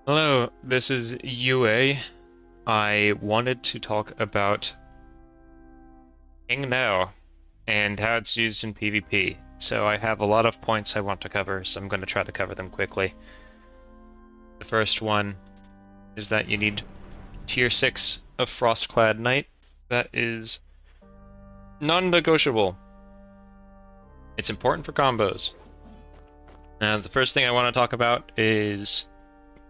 Hello, this is UA. I wanted to talk about Heng now and how it's used in PvP. So I have a lot of points I want to cover, so I'm going to try to cover them quickly. The first one is that you need tier 6 of Frostclad Knight. That is non-negotiable. It's important for combos. Now, the first thing I want to talk about is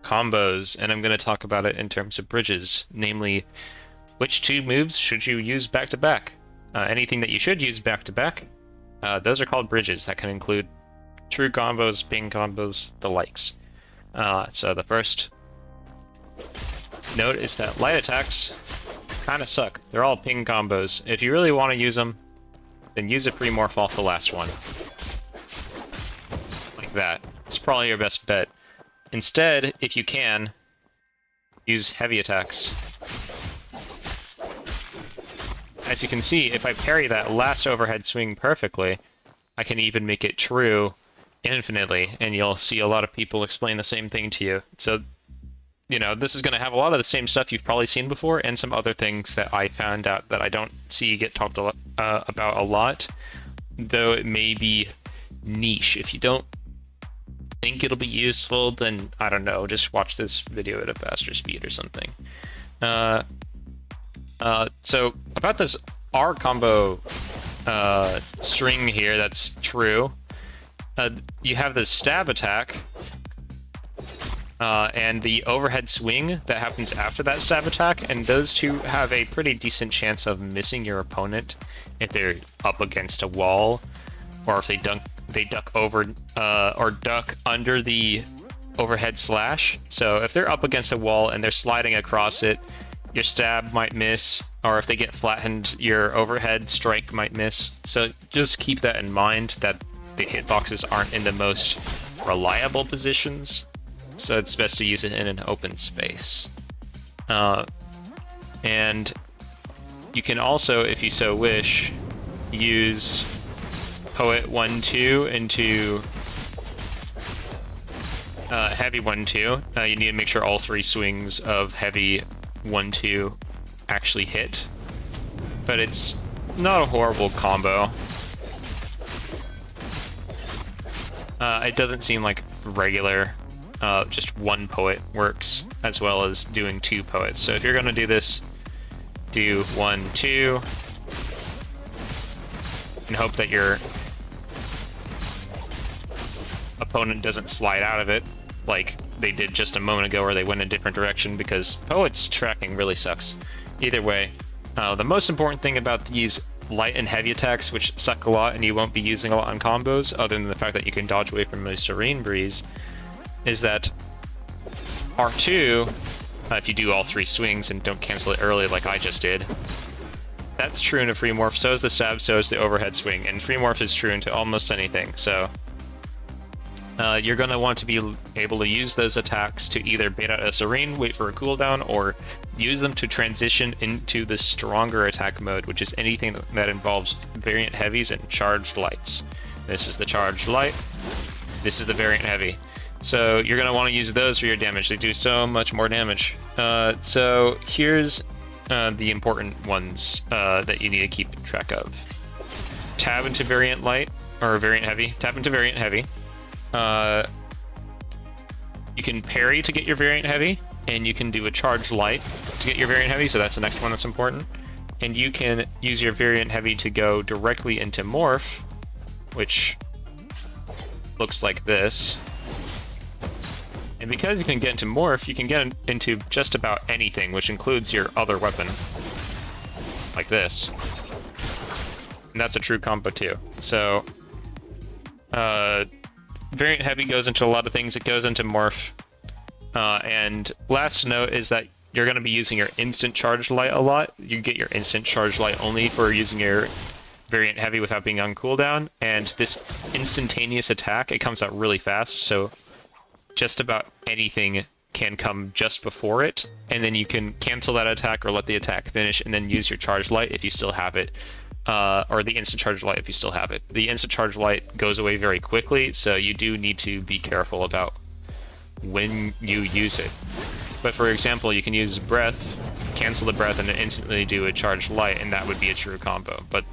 combos, and I'm going to talk about it in terms of bridges, namely, which two moves should you use back to back? Anything that you should use back to back, those are called bridges. That can include true combos, ping combos, the likes. So the first note is that light attacks kind of suck. They're all ping combos. If you really want to use them, then use a free morph off the last one. Like that. It's probably your best bet. Instead, if you can, use heavy attacks. As you can see, if I parry that last overhead swing perfectly, I can even make it true infinitely, and you'll see a lot of people explain the same thing to you. So, you know, this is going to have a lot of the same stuff you've probably seen before, and some other things that I found out that I don't see get talked about a lot, though it may be niche. If you don't think it'll be useful, then I don't know, just watch this video at a faster speed or something. So about this R combo string here that's true, you have the stab attack and the overhead swing that happens after that stab attack, and those two have a pretty decent chance of missing your opponent if they're up against a wall, or if they duck over or duck under the overhead slash. So if they're up against a wall and they're sliding across it, your stab might miss, or if they get flattened, your overhead strike might miss. So just keep that in mind, that the hitboxes aren't in the most reliable positions, so it's best to use it in an open space. And you can also, if you so wish, use Poet 1-2 into Heavy 1-2. You need to make sure all three swings of Heavy 1-2 actually hit, but it's not a horrible combo. It doesn't seem like regular, just one poet works as well as doing two poets. So if you're going to do this, do 1-2 and hope that your opponent doesn't slide out of it like they did just a moment ago, where they went a different direction, because Poet's tracking really sucks. Either way, the most important thing about these light and heavy attacks, which suck a lot and you won't be using a lot on combos, other than the fact that you can dodge away from a Serene Breeze, is that R2, if you do all three swings and don't cancel it early like I just did, that's true into free morph, so is the stab, so is the overhead swing, and free morph is true into almost anything, so you're going to want to be able to use those attacks to either bait out a Serene, wait for a cooldown, or use them to transition into the stronger attack mode, which is anything that involves variant heavies and charged lights. This is the charged light, this is the variant heavy. So you're going to want to use those for your damage. They do so much more damage. So here's the important ones that you need to keep track of. Tab into variant light, or variant heavy. Tab into variant heavy. You can parry to get your variant heavy, and you can do a charged light to get your variant heavy, so that's the next one that's important. And you can use your variant heavy to go directly into morph, which looks like this. And because you can get into morph, you can get into just about anything, which includes your other weapon, like this. And that's a true combo too. So, variant heavy goes into a lot of things. It goes into morph. And last note is that you're going to be using your instant charge light a lot. You get your instant charge light only for using your variant heavy without being on cooldown. And this instantaneous attack, it comes out really fast, so just about anything can come just before it, and then you can cancel that attack or let the attack finish and then use your charge light if you still have it. Or the instant charge light if you still have it. The instant charge light goes away very quickly, so you do need to be careful about when you use it. But for example, you can use breath, cancel the breath, and then instantly do a charged light, and that would be a true combo. But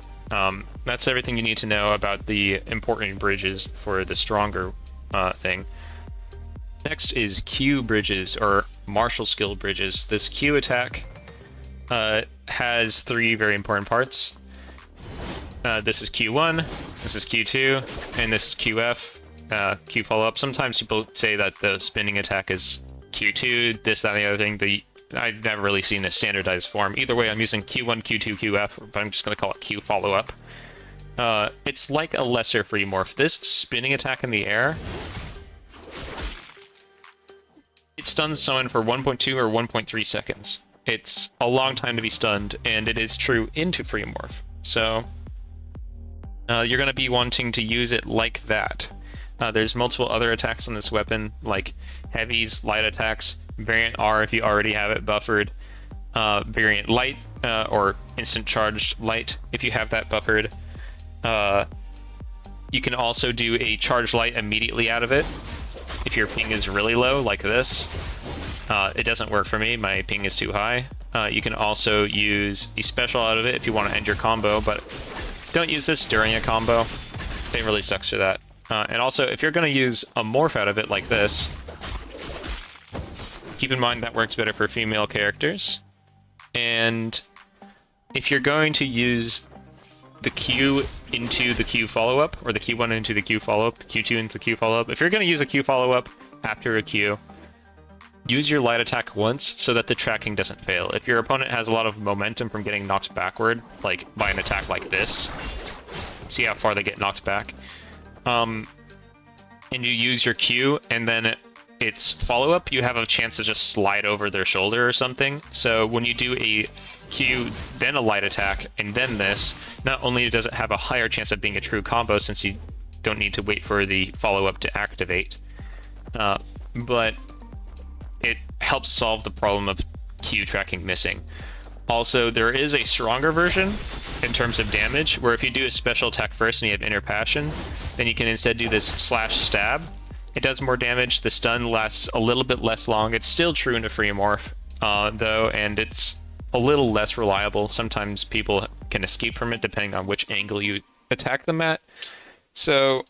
that's everything you need to know about the important bridges for the stronger thing. Next is Q bridges, or martial skill bridges. This Q attack has 3 very important parts. This is Q1, this is Q2, and this is QF, Q follow-up. Sometimes people say that the spinning attack is Q2, this, that, and the other thing. I've never really seen a standardized form. Either way, I'm using Q1, Q2, QF, but I'm just going to call it Q follow-up. It's like a lesser free morph. This spinning attack in the air, it stuns someone for 1.2 or 1.3 seconds. It's a long time to be stunned, and it is true into free morph. So you're going to be wanting to use it like that. There's multiple other attacks on this weapon, like heavies, light attacks, variant R if you already have it buffered, variant light, or instant charge light if you have that buffered. You can also do a charge light immediately out of it if your ping is really low, like this. It doesn't work for me, my ping is too high. You can also use a special out of it if you want to end your combo, but don't use this during a combo. It really sucks for that. And also, if you're going to use a morph out of it like this, keep in mind that works better for female characters. And if you're going to use the Q into the Q follow-up, or the Q1 into the Q follow-up, the Q2 into the Q follow-up, if you're going to use a Q follow-up after a Q, use your light attack once so that the tracking doesn't fail. If your opponent has a lot of momentum from getting knocked backward, like by an attack like this, see how far they get knocked back, and you use your Q and then its follow-up, you have a chance to just slide over their shoulder or something. So when you do a Q, then a light attack, and then this, not only does it have a higher chance of being a true combo since you don't need to wait for the follow-up to activate, but it helps solve the problem of Q tracking missing. Also, there is a stronger version in terms of damage, where if you do a special attack first and you have Inner Passion, then you can instead do this slash stab. It does more damage, the stun lasts a little bit less long. It's still true into free morph, though, and it's a little less reliable. Sometimes people can escape from it depending on which angle you attack them at. So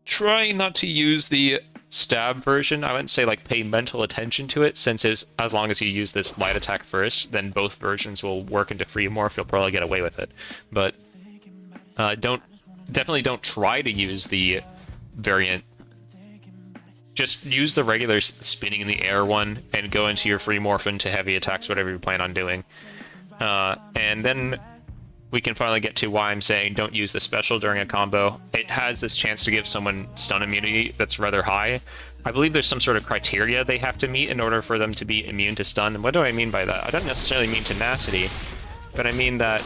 try not to use the stab version. I wouldn't say like pay mental attention to it, since as long as you use this light attack first, then both versions will work into free morph. You'll probably get away with it. But definitely don't try to use the variant. Just use the regular spinning in the air one and go into your free morph into heavy attacks, whatever you plan on doing. And then we can finally get to why I'm saying don't use the special during a combo. It has this chance to give someone stun immunity that's rather high. I believe there's some sort of criteria they have to meet in order for them to be immune to stun. And what do I mean by that? I don't necessarily mean tenacity, but I mean that,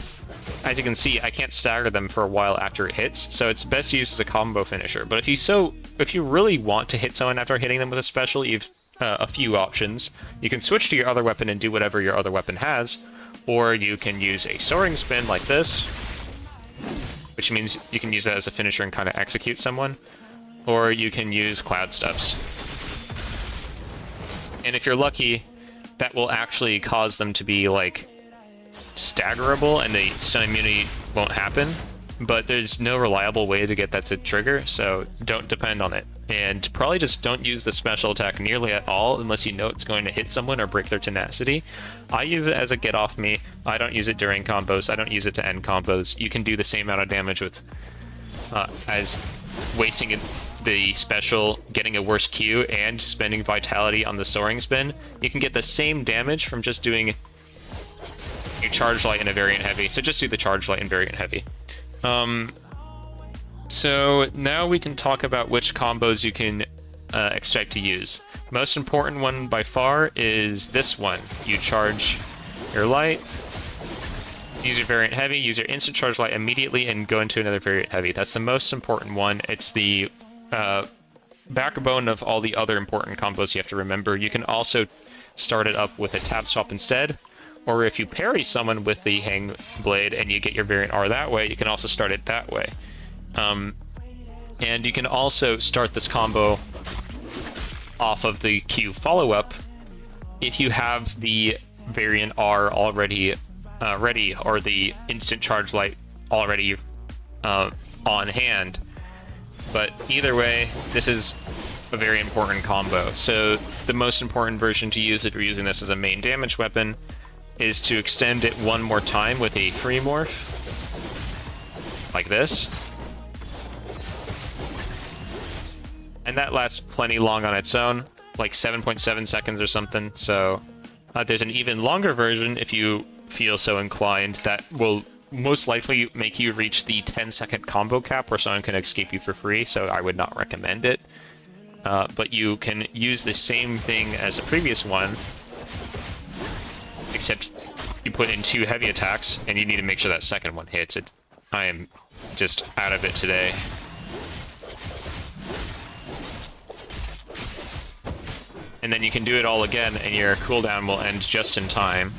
as you can see, I can't stagger them for a while after it hits, so it's best used as a combo finisher. But if you really want to hit someone after hitting them with a special, you've a few options. You can switch to your other weapon and do whatever your other weapon has, or you can use a soaring spin like this, which means you can use that as a finisher and kind of execute someone, or you can use cloud steps. And if you're lucky, that will actually cause them to be like staggerable and the stun immunity won't happen, but there's no reliable way to get that to trigger, so don't depend on it. And probably just don't use the special attack nearly at all unless you know it's going to hit someone or break their tenacity. I use it as a get off me. I don't use it during combos. I don't use it to end combos. You can do the same amount of damage with as wasting the special, getting a worse Q, and spending vitality on the soaring spin. You can get the same damage from just doing a charge light and a variant heavy, so just do the charge light and variant heavy. So now we can talk about which combos you can expect to use. Most important one by far is this one. You charge your light, use your variant heavy, use your instant charge light immediately, and go into another variant heavy. That's the most important one. It's the backbone of all the other important combos you have to remember. You can also start it up with a tab swap instead, or if you parry someone with the Heng blade and you get your variant R that way, you can also start it that way. And you can also start this combo off of the Q follow-up if you have the variant R already ready, or the instant charge light already on hand. But either way, this is a very important combo. So the most important version to use if you're using this as a main damage weapon is to extend it one more time with a free morph, like this. And that lasts plenty long on its own, like 7.7 seconds or something. So there's an even longer version if you feel so inclined that will most likely make you reach the 10-second combo cap where someone can escape you for free, so I would not recommend it. But you can use the same thing as the previous one, except you put in 2 heavy attacks, and you need to make sure that second one hits. I am just out of it today. And then you can do it all again, and your cooldown will end just in time.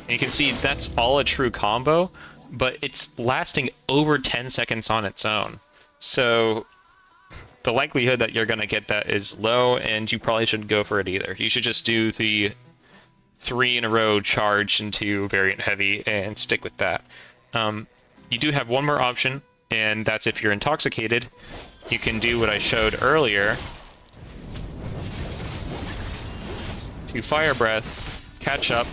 And you can see that's all a true combo, but it's lasting over 10 seconds on its own. So the likelihood that you're going to get that is low, and you probably shouldn't go for it either. You should just do the 3 in a row charge into variant heavy and stick with that. You do have one more option, and that's if you're intoxicated. You can do what I showed earlier. To Fire Breath, catch up,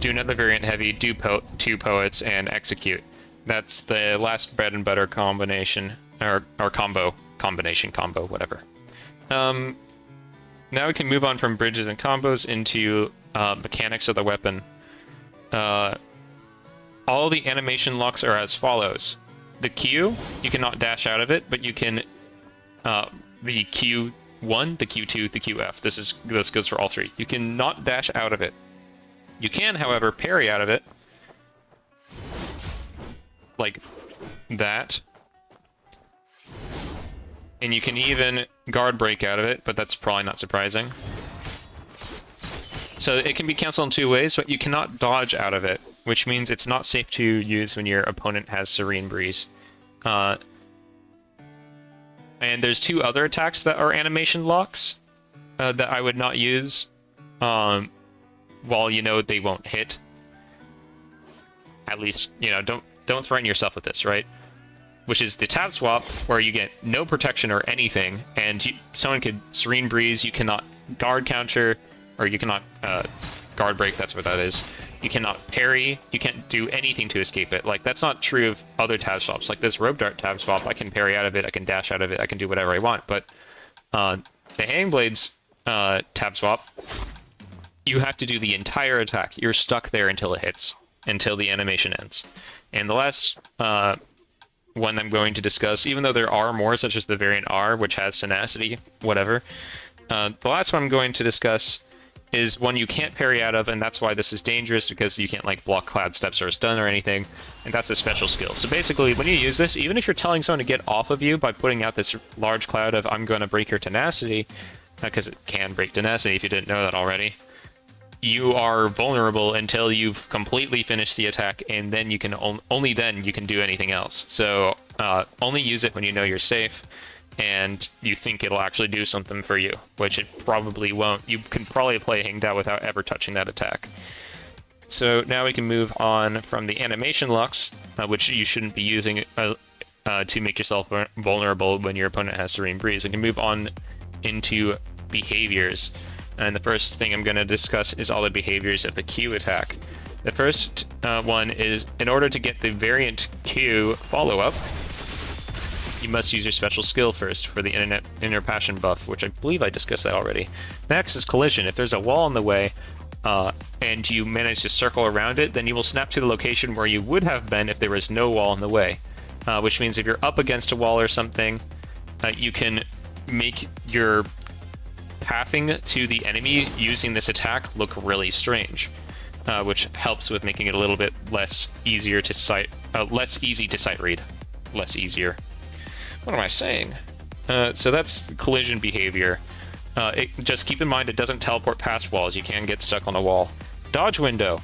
do another variant heavy, do 2 poets, and execute. That's the last bread and butter combination, or combo, whatever. Now we can move on from bridges and combos into mechanics of the weapon. All the animation locks are as follows. The Q, you cannot dash out of it, but you can, the Q1, the Q2, the QF. This goes for all 3. You cannot dash out of it. You can, however, parry out of it, like that. And you can even guard break out of it, but that's probably not surprising. So it can be canceled in 2 ways, but you cannot dodge out of it, which means it's not safe to use when your opponent has Serene Breeze. And there's 2 other attacks that are animation locks that I would not use while you know they won't hit. At least, you know, don't threaten yourself with this, right? Which is the tab swap, where you get no protection or anything, and someone could Serene Breeze, you cannot guard counter, or you cannot guard break, that's what that is. You cannot parry, you can't do anything to escape it. Like, that's not true of other tab swaps. Like this Rope Dart tab swap, I can parry out of it, I can dash out of it, I can do whatever I want, but the Hang Blades tab swap, you have to do the entire attack. You're stuck there until it hits, until the animation ends. And the last one I'm going to discuss, even though there are more, such as the variant R, which has tenacity, whatever, the last one I'm going to discuss is one you can't parry out of, and that's why this is dangerous, because you can't like block cloud steps or a stun or anything, and that's a special skill. So basically, when you use this, even if you're telling someone to get off of you by putting out this large cloud of "I'm going to break your tenacity," because it can break tenacity if you didn't know that already, you are vulnerable until you've completely finished the attack, and then you can only then you can do anything else. So only use it when you know you're safe and you think it'll actually do something for you, which it probably won't. You can probably play Hanged Out without ever touching that attack. So now we can move on from the animation locks, which you shouldn't be using to make yourself vulnerable when your opponent has Serene Breeze. We can move on into behaviors. And the first thing I'm going to discuss is all the behaviors of the Q attack. The first one is, in order to get the variant Q follow-up, you must use your special skill first for the Inner Passion buff, which I believe I discussed that already. Next is Collision. If there's a wall in the way, and you manage to circle around it, then you will snap to the location where you would have been if there was no wall in the way. Which means if you're up against a wall or something, you can make your pathing to the enemy using this attack look really strange, which helps with making it a little bit less easier to sight, less easy to sight read, less easier. What am I saying? So that's collision behavior. Just keep in mind it doesn't teleport past walls. You can get stuck on a wall. Dodge window.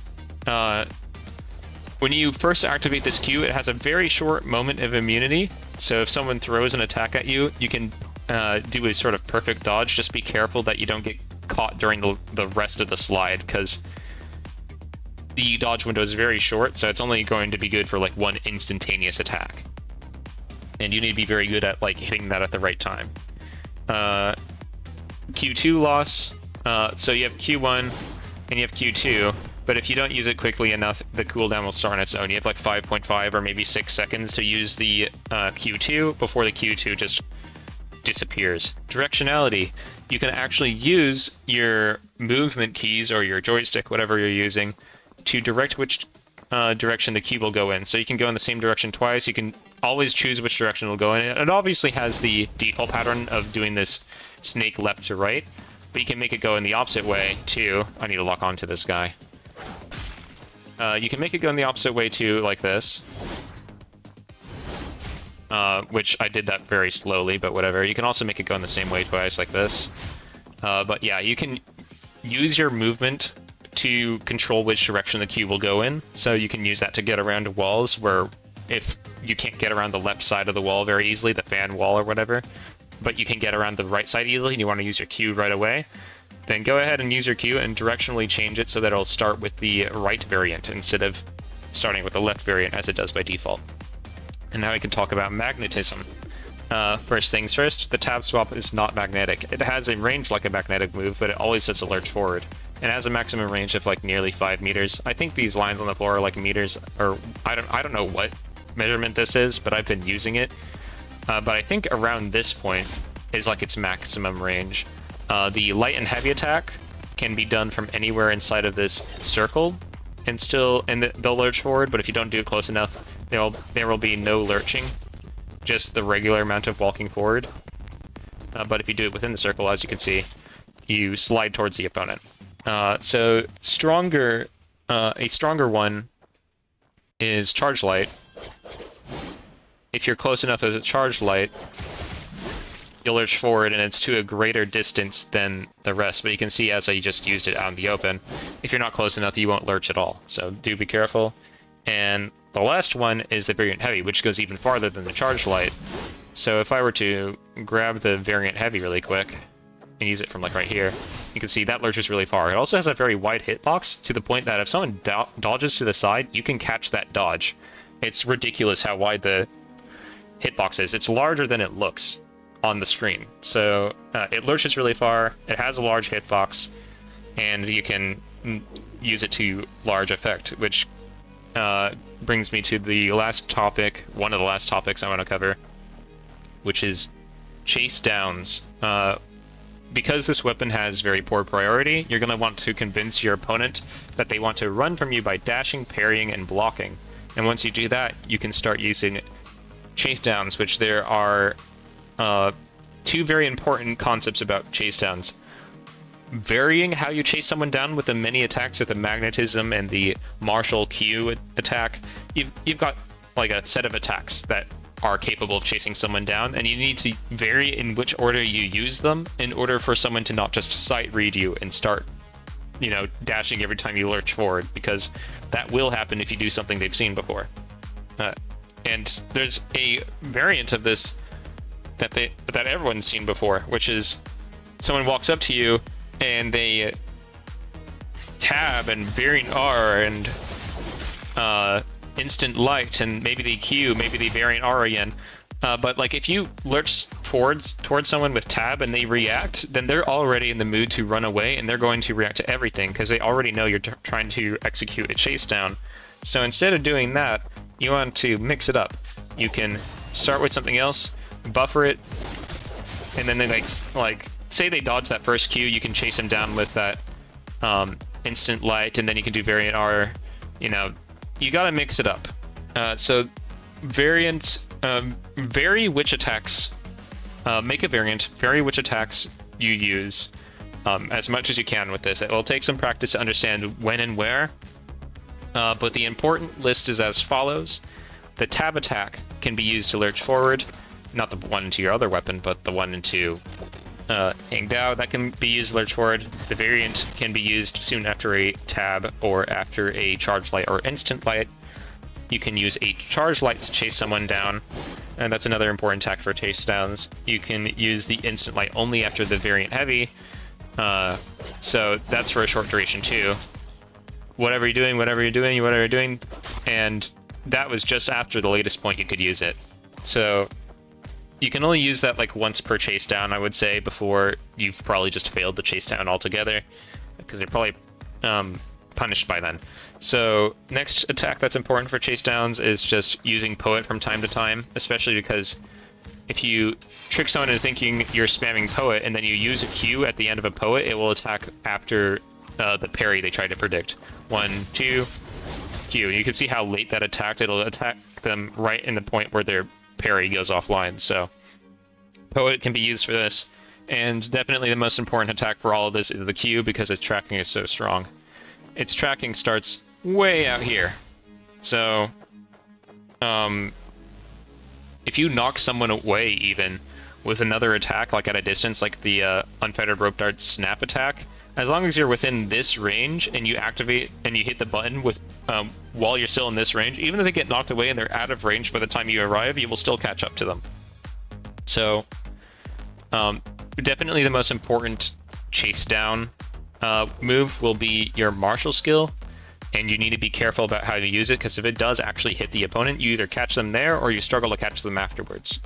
When you first activate this Q, it has a very short moment of immunity. So if someone throws an attack at you, you can do a sort of perfect dodge, just be careful that you don't get caught during the rest of the slide, because the dodge window is very short, so it's only going to be good for like one instantaneous attack. And you need to be very good at like hitting that at the right time. Q2 loss, so you have Q1 and you have Q2, but if you don't use it quickly enough, the cooldown will start on its own. You have like 5.5 or maybe 6 seconds to use the Q2 before the Q2 just disappears. Directionality, you can actually use your movement keys or your joystick, whatever you're using, to direct which direction the cube will go in. So you can go in the same direction twice. You can always choose which direction it'll go in. It obviously has the default pattern of doing this snake left to right, but you can make it go in the opposite way too. I need to lock onto this guy. You can make it go in the opposite way too, like this. Which I did that very slowly, but whatever. You can also make it go in the same way twice, like this. But yeah, you can use your movement to control which direction the cube will go in. So you can use that to get around walls where if you can't get around the left side of the wall very easily, the fan wall or whatever, but you can get around the right side easily and you want to use your Q right away, then go ahead and use your Q and directionally change it so that it'll start with the right variant instead of starting with the left variant as it does by default. And now we can talk about magnetism. First things first, the tab swap is not magnetic. It has a range like a magnetic move, but it always does a lurch forward. It has a maximum range of like nearly 5 meters. I think these lines on the floor are like meters, or I don't know what measurement this is, but I've been using it. But I think around this point is like its maximum range. The light and heavy attack can be done from anywhere inside of this circle, and they'll lurch forward. But if you don't do it close enough, there will be no lurching, just the regular amount of walking forward. But if you do it within the circle, as you can see, you slide towards the opponent. So a stronger one is Charge Light. If you're close enough with a Charge Light, you'll lurch forward and it's to a greater distance than the rest, but you can see as I just used it out in the open, if you're not close enough, you won't lurch at all. So do be careful. And the last one is the Variant Heavy, which goes even farther than the Charge Light. So if I were to grab the Variant Heavy really quick and use it from like right here, you can see that lurches really far. It also has a very wide hitbox to the point that if someone dodges to the side, you can catch that dodge. It's ridiculous how wide the hitbox is. It's larger than it looks on the screen. So it lurches really far, it has a large hitbox, and you can use it to large effect, which brings me to the last topic, one of the last topics I want to cover, which is chase downs. Because this weapon has very poor priority, you're going to want to convince your opponent that they want to run from you by dashing, parrying, and blocking. And once you do that, you can start using chase downs, which there are two very important concepts about chase downs. Varying how you chase someone down with the many attacks with the magnetism and the martial Q attack. You've got like a set of attacks that are capable of chasing someone down, and you need to vary in which order you use them in order for someone to not just sight read you and start, dashing every time you lurch forward, because that will happen if you do something they've seen before. And there's a variant of this that everyone's seen before, which is someone walks up to you and they tab and variant R and instant light and maybe the Q, maybe the variant R again. But like if you lurch towards someone with tab and they react, then they're already in the mood to run away and they're going to react to everything because they already know you're trying to execute a chase down. So instead of doing that, you want to mix it up. You can start with something else, buffer it, and then they like say they dodge that first Q, you can chase them down with that instant light, and then you can do variant R. You gotta mix it up. So variant, vary which attacks, make a variant, vary which attacks you use as much as you can with this. It will take some practice to understand when and where, but the important list is as follows. The tab attack can be used to lurch forward, not the one into your other weapon, but the one into Heng, that can be used to lurch forward. The variant can be used soon after a tab or after a charge light or instant light. You can use a charge light to chase someone down. and that's another important attack for chase downs. You can use the instant light only after the variant heavy, so that's for a short duration too. Whatever you're doing, and that was just after the latest point you could use it. So you can only use that like once per chase down, I would say, before you've probably just failed the chase down altogether, because they're probably punished by then. So next attack that's important for chase downs is just using Poet from time to time, especially because if you trick someone into thinking you're spamming Poet and then you use a Q at the end of a Poet, it will attack after the parry they tried to predict. 1, 2, Q. You can see how late that attacked. It'll attack them right in the point where their parry goes offline. So Poet can be used for this, and definitely the most important attack for all of this is the Q, because its tracking is so strong. Its tracking starts way out here. So if you knock someone away even with another attack, like at a distance, like the Unfettered Rope Dart snap attack, as long as you're within this range and you activate and you hit the button with while you're still in this range, even if they get knocked away and they're out of range by the time you arrive, you will still catch up to them. So definitely the most important chase down move will be your martial skill, and you need to be careful about how you use it, because if it does actually hit the opponent, you either catch them there or you struggle to catch them afterwards.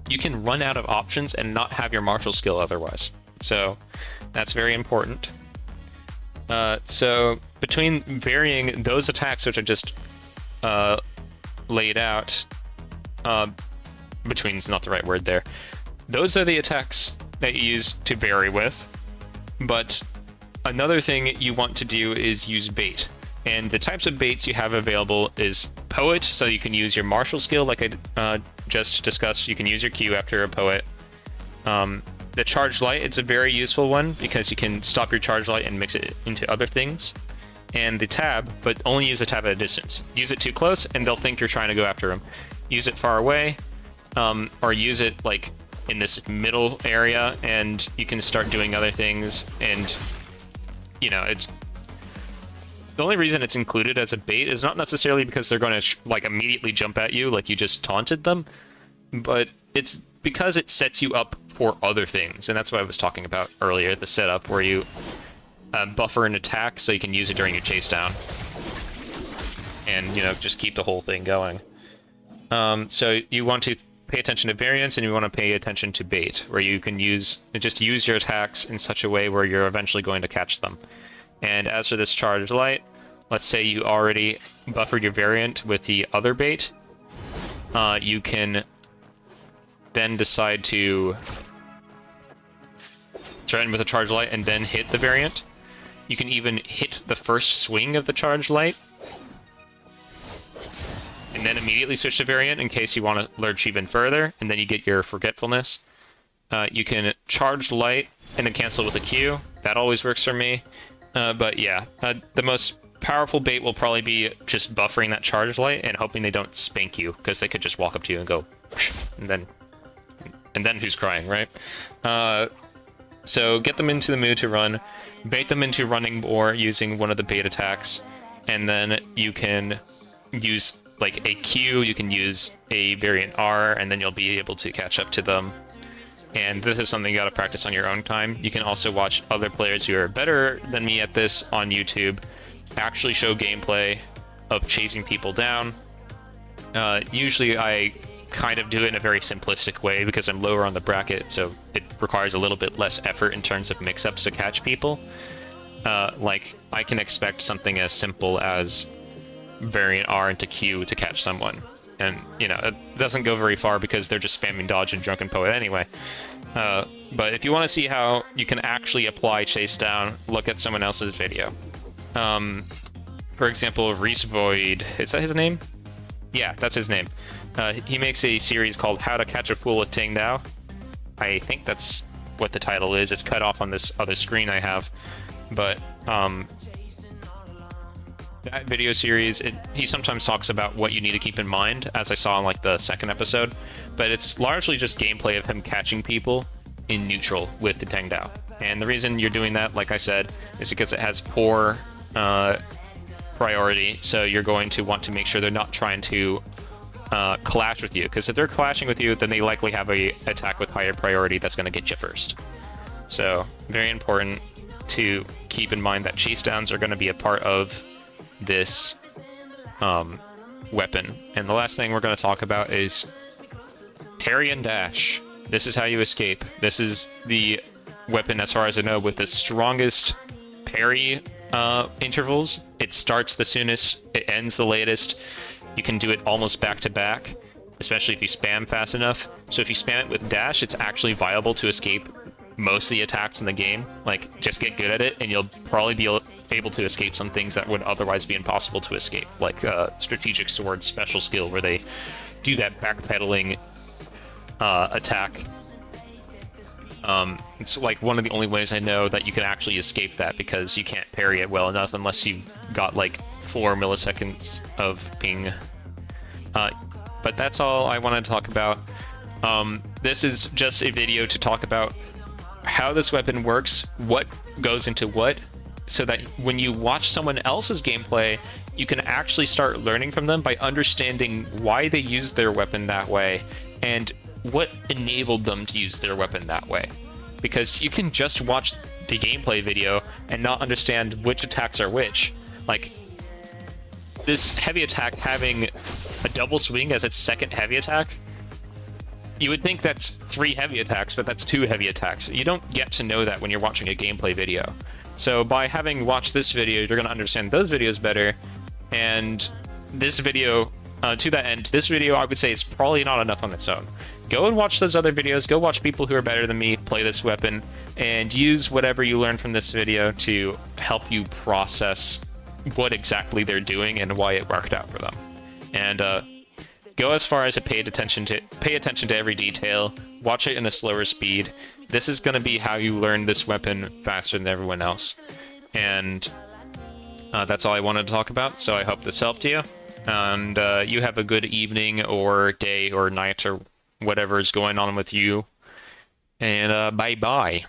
You can run out of options and not have your martial skill otherwise. So that's very important. So between varying those attacks, which I just laid out, between is not the right word there, those are the attacks that you use to vary with. But another thing you want to do is use bait. And the types of baits you have available is Poet, so you can use your martial skill like I just discussed. You can use your Q after a Poet. The Charged Light, it's a very useful one because you can stop your Charged Light and mix it into other things. And the Tab, but only use the Tab at a distance. Use it too close and they'll think you're trying to go after them. Use it far away, or use it like in this middle area and you can start doing other things. And you know, it's the only reason it's included as a bait is not necessarily because they're going to like immediately jump at you like you just taunted them, but it's because it sets you up for other things. And that's what I was talking about earlier, the setup where you buffer an attack so you can use it during your chase down and, you know, just keep the whole thing going. So you want to pay attention to variance, and you want to pay attention to bait, where you can use your attacks in such a way where you're eventually going to catch them. And as for this Charged Light, let's say you already buffered your variant with the other bait, you can then decide to threaten with a Charged Light and then hit the variant. You can even hit the first swing of the Charged Light and then immediately switch to variant in case you want to lurch even further, and then you get your Forgetfulness. You can Charged Light and then cancel with a Q. That always works for me. But yeah, the most powerful bait will probably be just buffering that Charged Light and hoping they don't spank you, because they could just walk up to you and go, and then who's crying, right? So get them into the mood to run, bait them into running more using one of the bait attacks, and then you can use like a Q, you can use a variant R, and then you'll be able to catch up to them. And this is something you gotta practice on your own time. You can also watch other players who are better than me at this on YouTube actually show gameplay of chasing people down. Usually I kind of do it in a very simplistic way because I'm lower on the bracket, so it requires a little bit less effort in terms of mix-ups to catch people. Like, I can expect something as simple as variant R into Q to catch someone. And, you know, it doesn't go very far because they're just spamming dodge and Drunken Poet anyway. But if you want to see how you can actually apply chase down, look at someone else's video. For example, Reese Void, is that his name? Yeah, that's his name. He makes a series called How to Catch a Fool with Ting Dao. I think that's what the title is. It's cut off on this other screen I have. But that video series, he sometimes talks about what you need to keep in mind, as I saw in like the second episode, but it's largely just gameplay of him catching people in neutral with the Tang Dao. And the reason you're doing that, like I said, is because it has poor priority, so you're going to want to make sure they're not trying to clash with you, because if they're clashing with you, then they likely have a attack with higher priority that's going to get you first. So very important to keep in mind that chase downs are going to be a part of this weapon. And the last thing we're going to talk about is parry and dash. This is how you escape. This is the weapon, as far as I know, with the strongest parry intervals. It starts the soonest, it ends the latest. You can do it almost back to back, especially if you spam fast enough. So if you spam it with dash, it's actually viable to escape most of the attacks in the game. Like, just get good at it, and you'll probably be able to escape some things that would otherwise be impossible to escape, like strategic sword special skill, where they do that backpedaling attack. It's like one of the only ways I know that you can actually escape that, because you can't parry it well enough unless you've got like 4 milliseconds of ping. But that's all I wanted to talk about. This is just a video to talk about how this weapon works, what goes into what, so that when you watch someone else's gameplay, you can actually start learning from them by understanding why they used their weapon that way and what enabled them to use their weapon that way. Because you can just watch the gameplay video and not understand which attacks are which. Like, this heavy attack having a double swing as its second heavy attack, you would think that's 3 heavy attacks, but that's 2 heavy attacks. You don't get to know that when you're watching a gameplay video. So by having watched this video, you're going to understand those videos better. And this video, to that end, this video I would say is probably not enough on its own. Go and watch those other videos, go watch people who are better than me play this weapon, and use whatever you learn from this video to help you process what exactly they're doing and why it worked out for them. And go as far as to pay attention to every detail, watch it in a slower speed. This is going to be how you learn this weapon faster than everyone else. And that's all I wanted to talk about, so I hope this helped you. And you have a good evening or day or night or whatever is going on with you. And bye-bye.